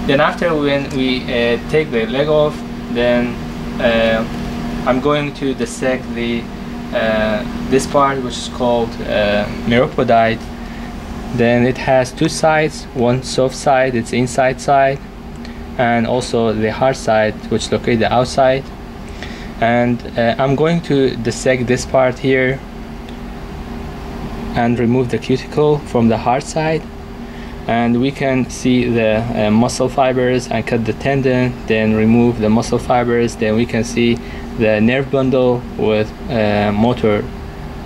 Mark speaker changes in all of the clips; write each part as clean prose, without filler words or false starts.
Speaker 1: Then after when we take the leg off, then I'm going to dissect the this part, which is called neuropodite. Then it has two sides, one soft side, it's inside side, and also the hard side, which is located outside. And I'm going to dissect this part here and remove the cuticle from the hard side, and we can see the muscle fibers and cut the tendon, then remove the muscle fibers. Then we can see the nerve bundle with motor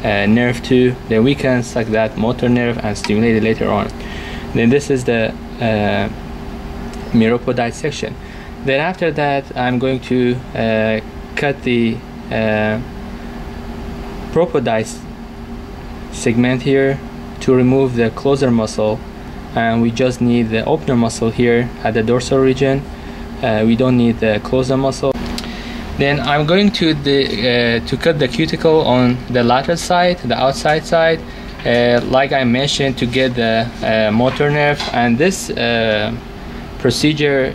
Speaker 1: nerve too. Then we can suck that motor nerve and stimulate it later on. Then this is the neuropodite section. Then after that, I'm going to cut the propodite segment here to remove the closer muscle, and we just need the opener muscle here at the dorsal region. We don't need the closer muscle. Then I'm going to cut the cuticle on the lateral side, the outside side, like I mentioned, to get the motor nerve. And this procedure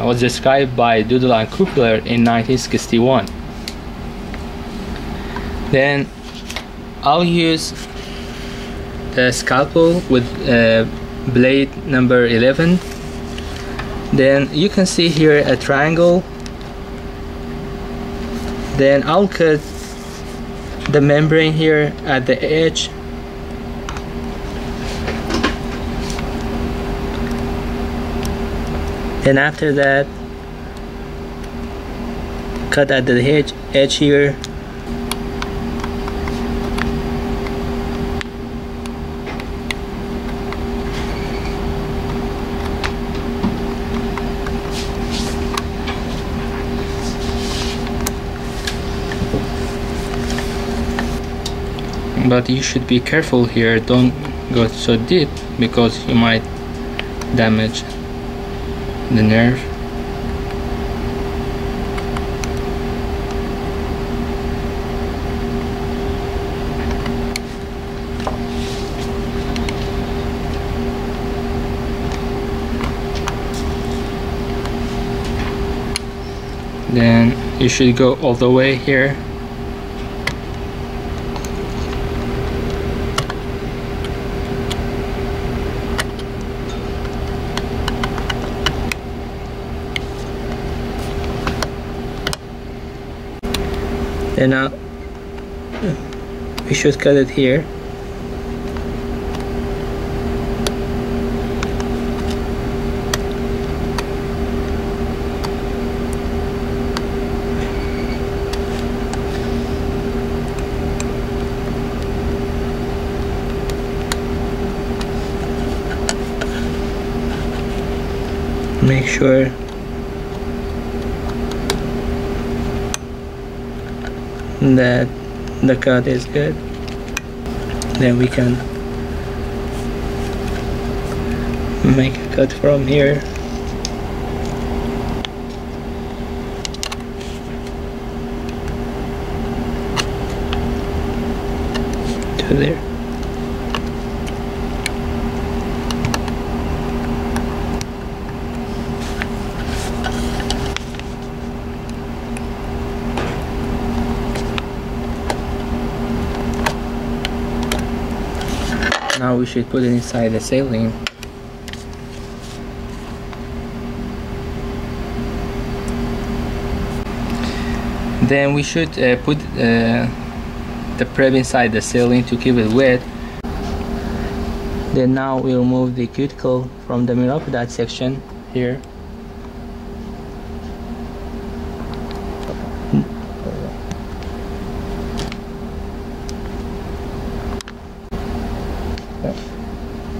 Speaker 1: was described by Doodle and Kupler in 1961. Then I'll use the scalpel with blade number 11. Then you can see here a triangle. Then I'll cut the membrane here at the edge. Then after that, cut at the edge here. But you should be careful here, don't go so deep because you might damage the nerve. Then you should go all the way here. Then now we should cut it here. Make sure that the cut is good. Then we can make a cut from here to there. Now we should put it inside the saline. Then we should put the prep inside the saline to keep it wet. Then now we remove the cuticle from the neuropodite section here.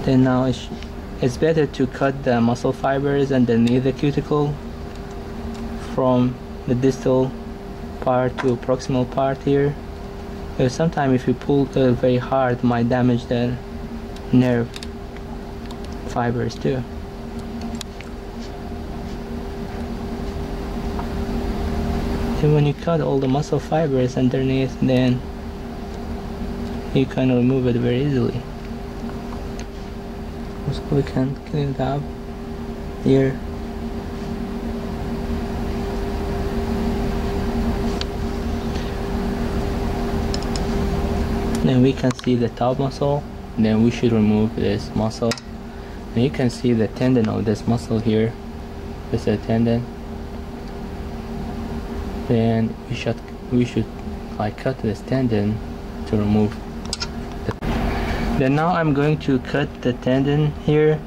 Speaker 1: Then now it's better to cut the muscle fibers underneath the cuticle from the distal part to proximal part here. Because sometimes if you pull very hard, it might damage the nerve fibers too. And when you cut all the muscle fibers underneath, then you can remove it very easily. So we can clean it up here. then we can see the top muscle. Then we should remove this muscle, and you can see the tendon of this muscle here. This is a tendon. Then we should like cut this tendon to remove then now I'm going to cut the tendon here,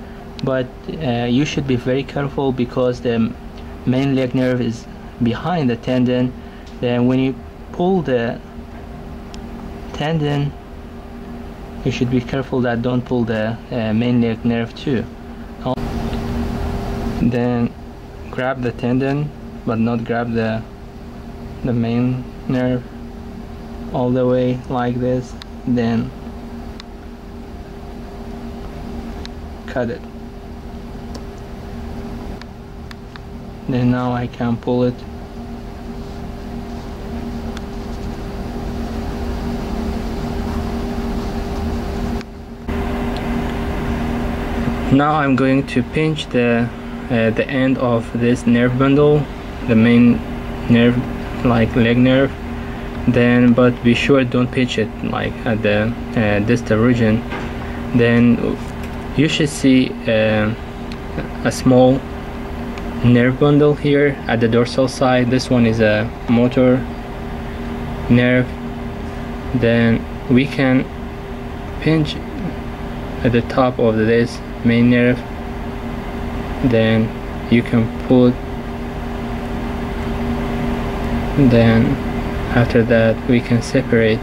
Speaker 1: but you should be very careful because the main leg nerve is behind the tendon. Then when you pull the tendon, you should be careful that don't pull the main leg nerve too. Then grab the tendon, but not grab the main nerve all the way like this, then cut it. Then now I can pull it. Now I'm going to pinch the end of this nerve bundle, the main nerve, like leg nerve. Then, but be sure don't pinch it like at the distal region. Then you should see a small nerve bundle here at the dorsal side. This one is a motor nerve. Then we can pinch at the top of this main nerve. Then you can pull it. Then after that we can separate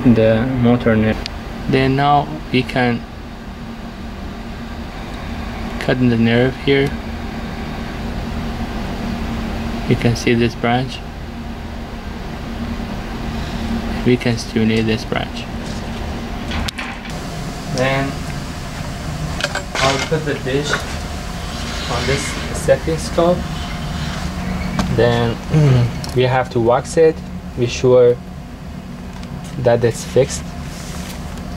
Speaker 1: the motor nerve. Then now we can cut the nerve here. You can see this branch. We can stimulate this branch. Then I'll put the dish on this stethoscope. Then we have to wax it. Be sure that it's fixed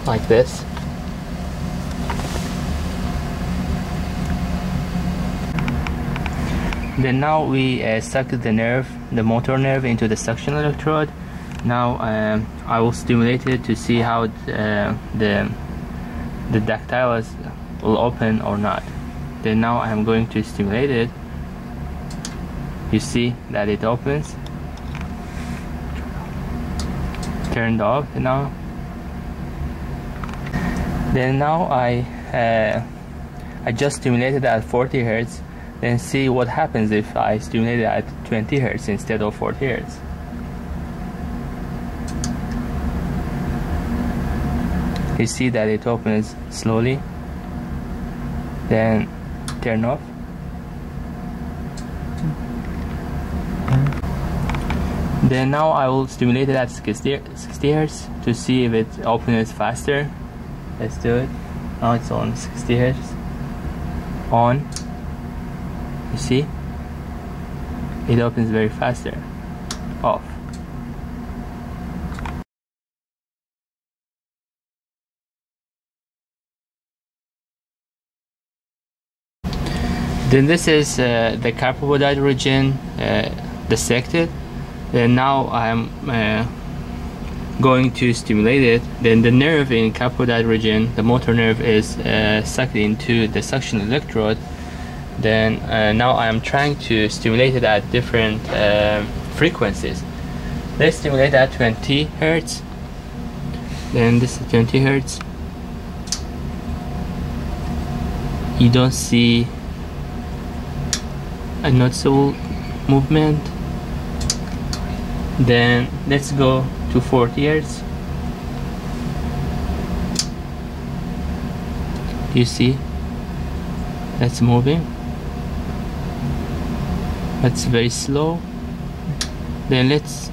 Speaker 1: like this. Then now we suck the nerve, the motor nerve, into the suction electrode. Now I will stimulate it to see how the dactylis will open or not. Then now I'm going to stimulate it. You see that it opens. Turned off now. Then now I just stimulated at 40 Hertz. Then see what happens if I stimulate it at 20 Hertz instead of 40 Hertz. You see that it opens slowly. Then turn off. Then now I will stimulate it at 60 Hertz to see if it opens faster. Let's do it. Now it's on 60 Hertz. On. You see? It opens very faster. Off. Then this is the carpopodite region dissected. Then now I'm going to stimulate it. Then the nerve in carpopodite region, the motor nerve, is sucked into the suction electrode. Then now I am trying to stimulate it at different frequencies. Let's stimulate at 20 Hertz. Then this is 20 Hertz. You don't see a noticeable movement. Then let's go to 40 Hertz. You see that's moving. That's very slow. Then let's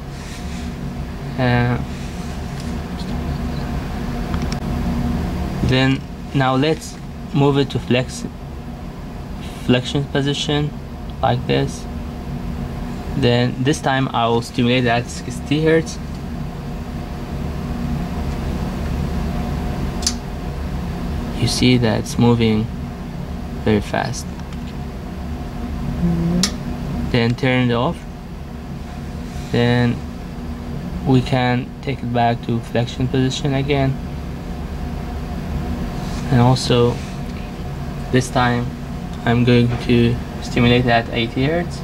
Speaker 1: then now let's move it to flexion position like this. Then this time I will stimulate at 60 Hertz. You see that it's moving very fast. Then turn it off. Then we can take it back to flexion position again, and also this time I'm going to stimulate at 80 Hz.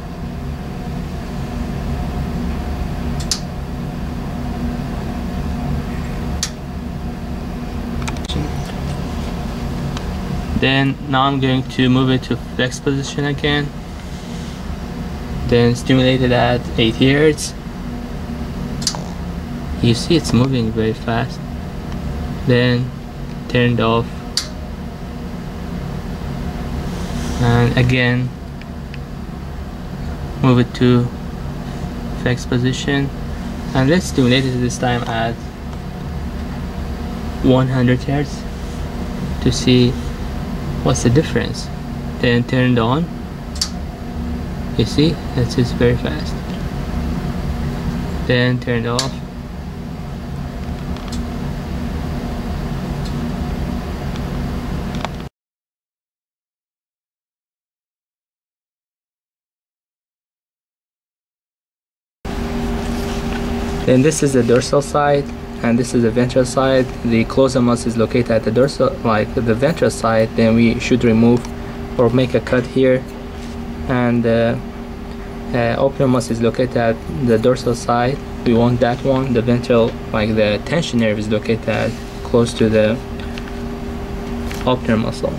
Speaker 1: Then now I'm going to move it to flex position again, then stimulate it at 80 Hz. You see it's moving very fast. Then turned off, and again move it to flex position, and let's stimulate it this time at 100 Hz to see what's the difference. Then turned on. You see, that is very fast. Then turned off. Then this is the dorsal side, and this is the ventral side. The closer muscle is located at the dorsal, like the ventral side. Then we should remove or make a cut here, and the opener muscle is located at the dorsal side. We want that one. The ventral, like the tension nerve, is located at close to the opener muscle.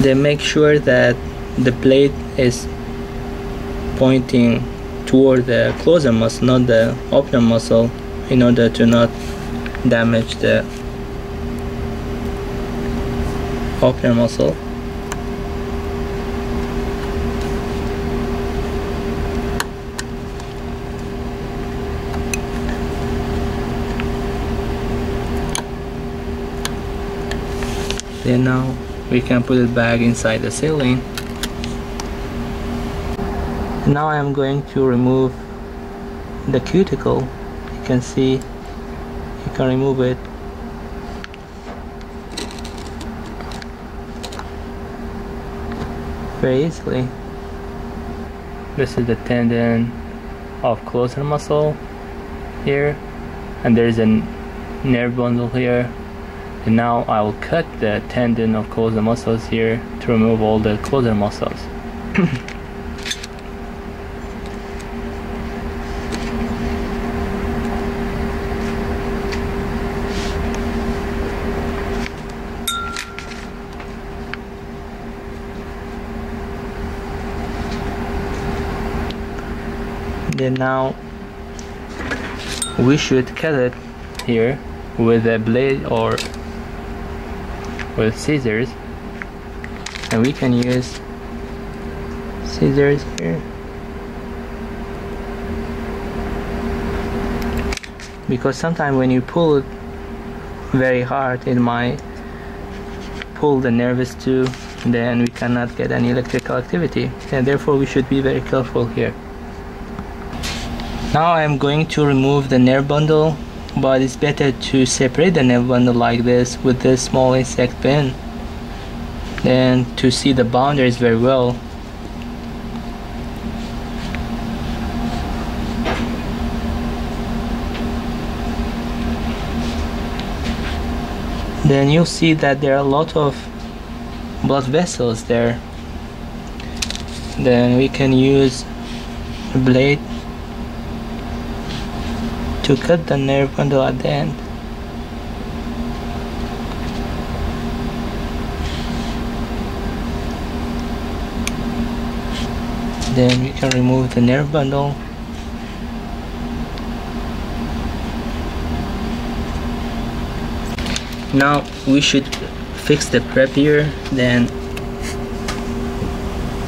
Speaker 1: Then make sure that the blade is pointing toward the closer muscle, not the opener muscle, in order to not damage the opener muscle. Then now we can put it back inside the ceiling. Now I'm going to remove the cuticle. You can see you can remove it very easily. This is the tendon of closer muscle here, and there's a nerve bundle here. And now I will cut the tendon of closer muscles here to remove all the closer muscles. Then now we should cut it here with a blade or with scissors, and we can use scissors here because sometimes when you pull it very hard it might pull the nerves too, then we cannot get any electrical activity, and therefore we should be very careful here. Now I'm going to remove the nerve bundle, but it's better to separate the nerve bundle like this with this small insect pin, then to see the boundaries very well. Then you'll see that there are a lot of blood vessels there. Then we can use a blade to cut the nerve bundle at the end. Then we can remove the nerve bundle Now we should fix the prep here, then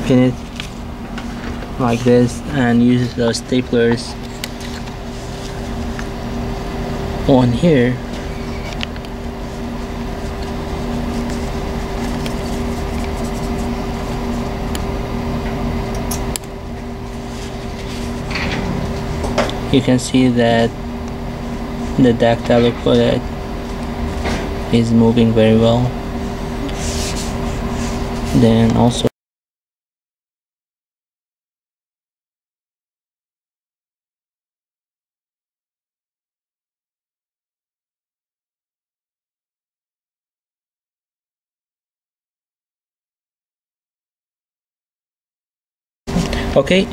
Speaker 1: pin it like this and use those staplers on here. You can see that the dactylopoda is moving very well. Then also okay,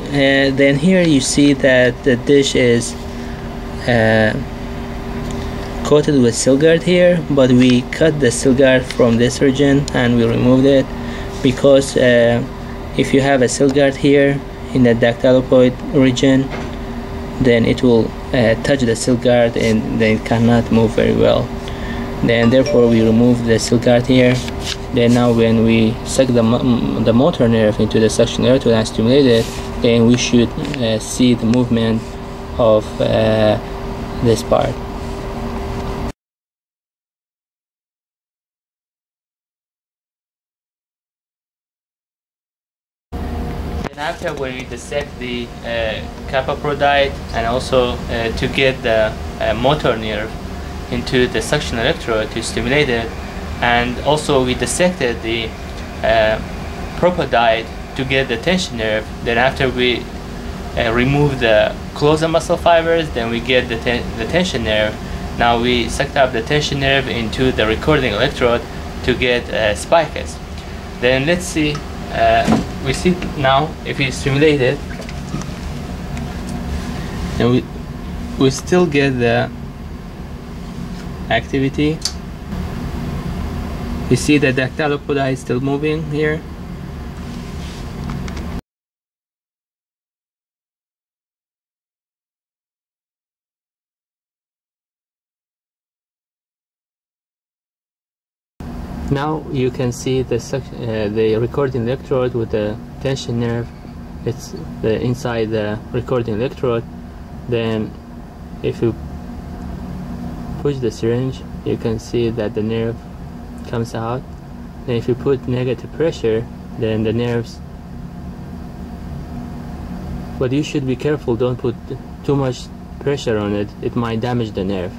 Speaker 1: then here you see that the dish is coated with Silgard here, but we cut the Silgard from this region and we removed it because if you have a Silgard here in the dactylopoid region, then it will touch the Silgard and then it cannot move very well. Then therefore we remove the Silgard here. Then now when we suck the motor nerve into the suction electrode and stimulate it, then we should see the movement of this part. Then after we dissect the capoproudite and also to get the motor nerve into the suction electrode to stimulate it, and also we dissected the propoudite to get the tension nerve. Then after we remove the closer muscle fibers, then we get the tension nerve. Now we sucked up the tension nerve into the recording electrode to get spices. Then let's see, we see now if we stimulate it, and we still get the activity. You see the dactylopoda is still moving here. Now you can see the recording electrode with the tension nerve. It's inside the recording electrode. Then if you push the syringe, you can see that the nerve comes out. And if you put negative pressure, then the nerves, but you should be careful, don't put too much pressure on it, it might damage the nerve.